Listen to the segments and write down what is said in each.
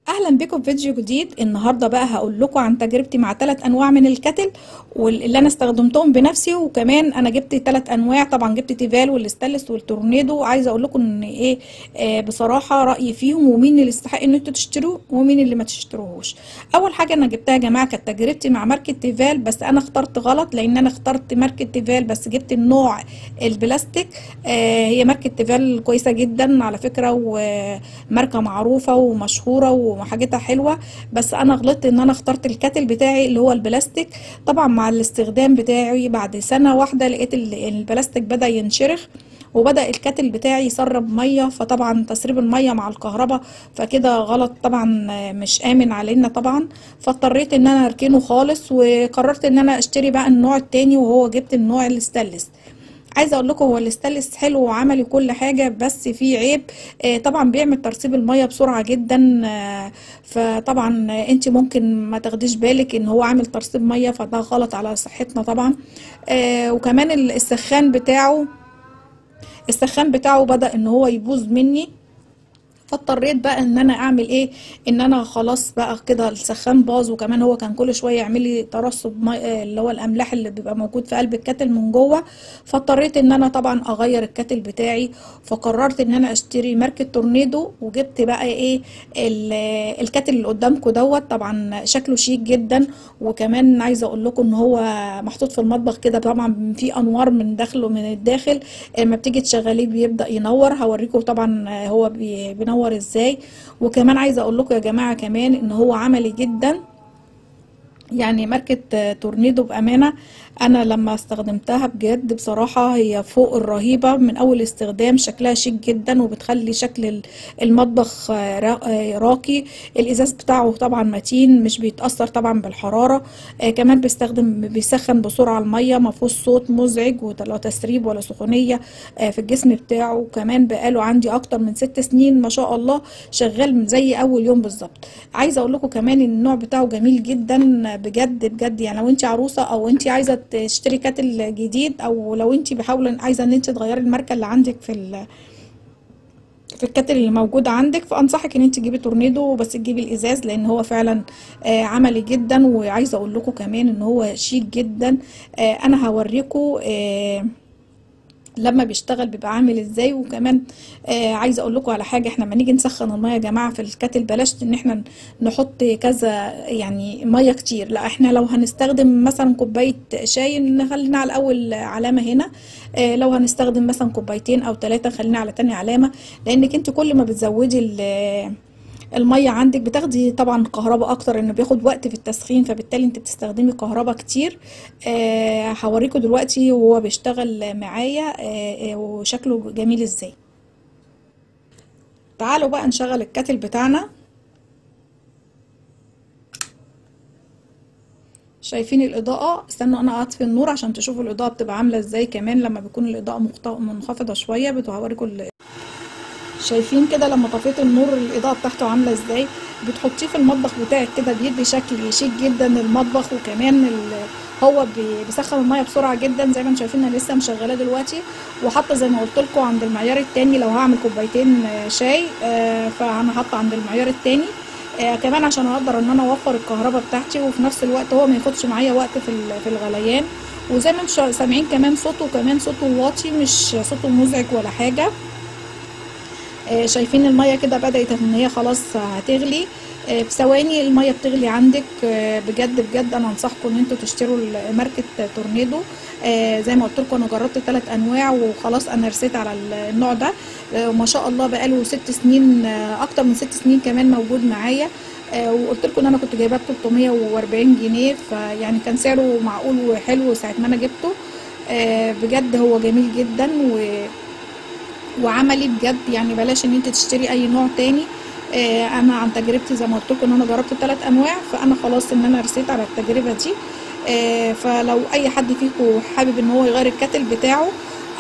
اهلا بكم في فيديو جديد. النهارده بقى هقول لكم عن تجربتي مع 3 انواع من الكتل واللي انا استخدمتهم بنفسي، وكمان انا جبت 3 انواع. طبعا جبت تيفال والستانلس والتورنيدو. عايزه اقول لكم ان ايه بصراحه رايي فيهم ومين اللي يستحق ان انتوا تشتروه ومين اللي ما تشتروهوش. اول حاجه انا جبتها يا جماعه كانت تجربتي مع ماركه تيفال، بس انا اخترت غلط لان انا اخترت ماركه تيفال بس جبت النوع البلاستيك. هي ماركه تيفال كويسه جدا على فكره، وماركه معروفه ومشهوره وحاجتها حلوه، بس انا غلطت ان انا اخترت الكاتل بتاعي اللي هو البلاستيك. طبعا مع الاستخدام بتاعي بعد سنه واحده لقيت البلاستيك بدا ينشرخ وبدأ الكاتل بتاعي يسرب ميه، فطبعا تسريب الميه مع الكهرباء فكده غلط طبعا، مش امن علينا طبعا. فاضطريت ان انا اركنه خالص وقررت ان انا اشتري بقى النوع التاني، وهو جبت النوع الستانلس. عايزه اقول لكم هو الاستانلس حلو وعملي كل حاجه، بس فيه عيب. طبعا بيعمل ترسيب الميه بسرعه جدا. فطبعا انت ممكن ما تاخديش بالك ان هو عامل ترسيب ميه، فده غلط على صحتنا طبعا. وكمان السخان بتاعه بدأ ان هو يبوظ مني. فاضطريت بقى ان انا اعمل ايه، ان انا خلاص بقى كده السخان باظ، وكمان هو كان كل شويه يعمل لي ترسب اللي هو الاملاح اللي بيبقى موجود في قلب الكاتل من جوه. فاضطريت ان انا طبعا اغير الكاتل بتاعي، فقررت ان انا اشتري ماركه تورنيدو. وجبت بقى ايه الكاتل اللي قدامكم دوت. طبعا شكله شيك جدا، وكمان عايزه اقول لكم ان هو محطوط في المطبخ كده، طبعا في انوار من داخله من الداخل. لما بتيجي تشغليه بيبدأ ينور. هوريكم طبعا هو بينور ازاي. وكمان عايزه اقول لكم يا جماعه كمان ان هو عملي جدا، يعني ماركة تورنيدو بأمانة أنا لما استخدمتها بجد بصراحة هي فوق الرهيبة. من أول استخدام شكلها شيك جدا، وبتخلي شكل المطبخ راقي. الإزاز بتاعه طبعا متين، مش بيتأثر طبعا بالحرارة. كمان بيسخن بسرعة المية، مفهوش صوت مزعج ولا تسريب ولا سخونية في الجسم بتاعه. كمان بقاله عندي أكتر من 6 سنين ما شاء الله، شغال من زي أول يوم بالظبط. عايزة أقول لكم كمان إن النوع بتاعه جميل جدا بجد بجد. يعني لو انت عروسه او انت عايزه تشتري كاتل جديد، او لو انت عايزه ان انت تغيري الماركه اللي عندك في الكاتل اللي موجود عندك، فانصحك ان انت تجيبي تورنيدو، بس تجيبي الازاز لان هو فعلا عملي جدا. وعايزه اقول لكم كمان ان هو شيك جدا. انا هوريكم لما بيشتغل بيبقى عامل ازاي. وكمان عايزه اقول لكم على حاجه، احنا لما نيجي نسخن الميه يا جماعه في الكاتل بلاش ان احنا نحط كذا يعني ميه كتير. لا، احنا لو هنستخدم مثلا كوبايه شاي نخلينا على اول علامه هنا. لو هنستخدم مثلا كوبايتين او 3 خلينا على تاني علامه، لانك انت كل ما بتزودي الميه عندك بتاخدي طبعا كهرباء اكتر، انه بياخد وقت في التسخين، فبالتالي انت بتستخدمي كهرباء كتير. هوريكم دلوقتي وهو بيشتغل معايا وشكله جميل ازاي. تعالوا بقى نشغل الكاتل بتاعنا. شايفين الاضاءه؟ استنوا انا اطفي النور عشان تشوفوا الاضاءه بتبقى عامله ازاي. كمان لما بيكون الاضاءه منخفضه شويه بتوريكم. شايفين كده لما طفيت النور الاضاءه بتاعته عامله ازاي؟ بتحطيه في المطبخ بتاعك كده بيدي شكل شيك جدا المطبخ. وكمان هو بيسخن الميه بسرعه جدا زي ما انتم شايفين. انا لسه مشغلاه دلوقتي، وحاطه زي ما قلت لكم عند المعيار التاني. لو هعمل كوبايتين شاي فانا حاطه عند المعيار التاني. كمان عشان اقدر ان انا اوفر الكهرباء بتاعتي، وفي نفس الوقت هو ما ياخدش معايا وقت في الغليان. وزي ما انتم سامعين كمان صوته واطي، مش صوته مزعج ولا حاجه. شايفين الميه كده بدأت ان هي خلاص هتغلي. في ثواني الميه بتغلي عندك. بجد بجد انا انصحكم ان انتوا تشتروا ماركه تورنيدو. زي ما قلت لكم انا جربت 3 انواع وخلاص انا رسيت على النوع ده. وما شاء الله بقاله 6 سنين، اكتر من 6 سنين كمان موجود معايا. وقلت لكم ان انا كنت جايباه ب 340 جنيه، فيعني كان سعره معقول وحلو ساعه ما انا جبته. بجد هو جميل جدا وعملي بجد. يعني بلاش ان انت تشتري اي نوع تاني. انا عن تجربتي زي ما قلت لكم ان انا جربت 3 انواع، فانا خلاص ان انا رسيت على التجربه دي. فلو اي حد فيكم حابب ان هو يغير الكاتل بتاعه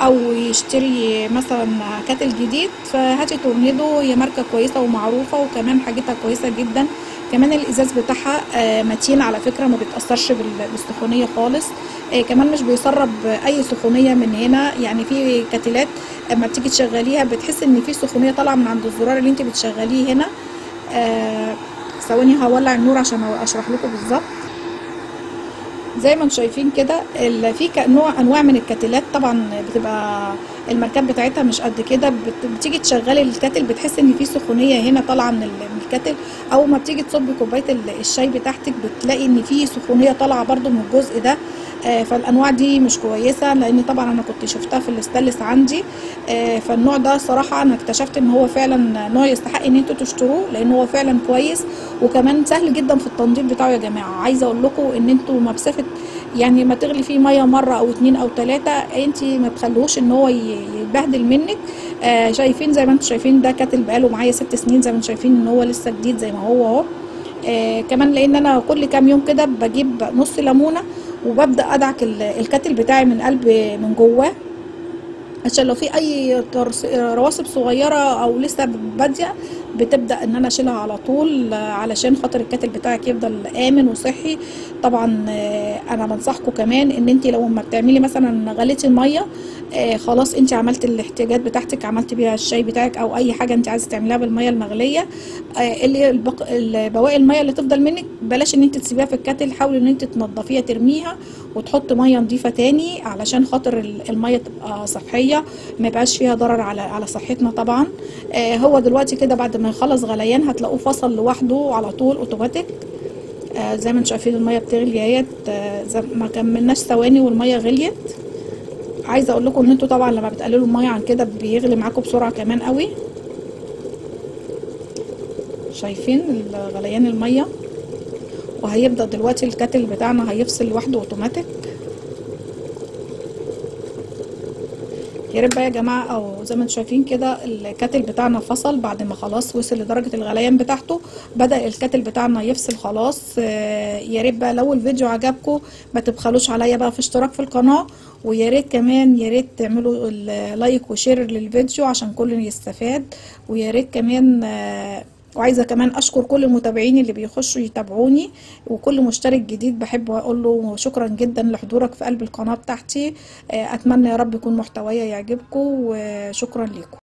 او يشتري مثلا كاتل جديد، فهاتي تورنيدو. هي ماركه كويسه ومعروفه، وكمان حاجتها كويسه جدا. كمان الازاز بتاعها متين على فكره، ما بيتاثرش بالسخونيه خالص. كمان مش بيسرب اي سخونيه من هنا. يعني في كاتلات اما بتيجي تشغليها بتحس ان في سخونيه طالعه من عند الزرار اللي انت بتشغليه هنا. ثواني هولع النور عشان اشرح لكم بالظبط. زي ما انتم شايفين كده في انواع من الكتلات، طبعا بتبقى الماركات بتاعتها مش قد كده، بتيجي تشغلي الكتل بتحس ان في سخونيه هنا طالعه من الكتل، او ما بتيجي تصبي كوبايه الشاي بتاعتك بتلاقي ان في سخونيه طالعه برده من الجزء ده. فالانواع دي مش كويسه، لان طبعا انا كنت شفتها في الاستانلس عندي. فالنوع ده صراحه انا اكتشفت ان هو فعلا نوع يستحق ان انتوا تشتروه، لان هو فعلا كويس وكمان سهل جدا في التنظيف بتاعه. يا جماعه عايزه اقول لكم ان انتوا مسافه يعني ما تغلي فيه ميه مره او 2 أو 3 انت ما تخلوش ان هو يبهدل منك. شايفين زي ما انتم شايفين ده كاتل بقاله معايا 6 سنين، زي ما انتم شايفين ان هو لسه جديد زي ما هو اهو. كمان لان انا كل كام يوم كده بجيب نص ليمونه وببدا ادعك الكاتل بتاعي من قلب من جواه، عشان لو في اي رواسب صغيره او لسه باديه بتبدا ان انا اشيلها على طول، علشان خاطر الكاتل بتاعك يفضل امن وصحي. طبعا انا بنصحكم كمان ان انت لو ما بتعملي مثلا غليتي الميه خلاص انت عملت الاحتياجات بتاعتك، عملتي بيها الشاي بتاعك او اي حاجه انت عايزه تعمليها بالميه المغليه، اللي بواقي الميه اللي تفضل منك بلاش ان انت تسيبيها في الكاتل، حاولي ان انت تنضفيها ترميها وتحطي ميه نظيفه تاني علشان خاطر الميه تبقى صحيه ما يبقاش فيها ضرر على صحتنا طبعا. هو دلوقتي كده بعد ما يخلص غليان هتلاقوه فصل لوحده على طول اوتوماتيك. زي ما انتم شايفين الميه بتغلي اهيت، ما كملناش ثواني والميه غليت. عايزه اقول لكم ان انتوا طبعا لما بتقللوا الميه عن كده بيغلي معاكم بسرعه كمان قوي. شايفين غليان الميه، وهيبدا دلوقتي الكاتل بتاعنا هيفصل لوحده اوتوماتيك. يا رب بقى يا جماعه، او زي ما انتم شايفين كده الكاتل بتاعنا فصل بعد ما خلاص وصل لدرجه الغليان بتاعته، بدا الكاتل بتاعنا يفصل خلاص. يا ريت بقى لو الفيديو عجبكم ما تبخلوش عليا بقى في اشتراك في القناه، ويا ريت كمان يا ريت تعملوا لايك وشير للفيديو عشان كل يستفاد. ويا ريت كمان وعايزه كمان اشكر كل المتابعين اللي بيخشوا يتابعوني، وكل مشترك جديد بحب اقول له شكرا جدا لحضورك في قلب القناه بتاعتي. اتمنى يا رب يكون محتوايا يعجبكم، وشكرا لكم.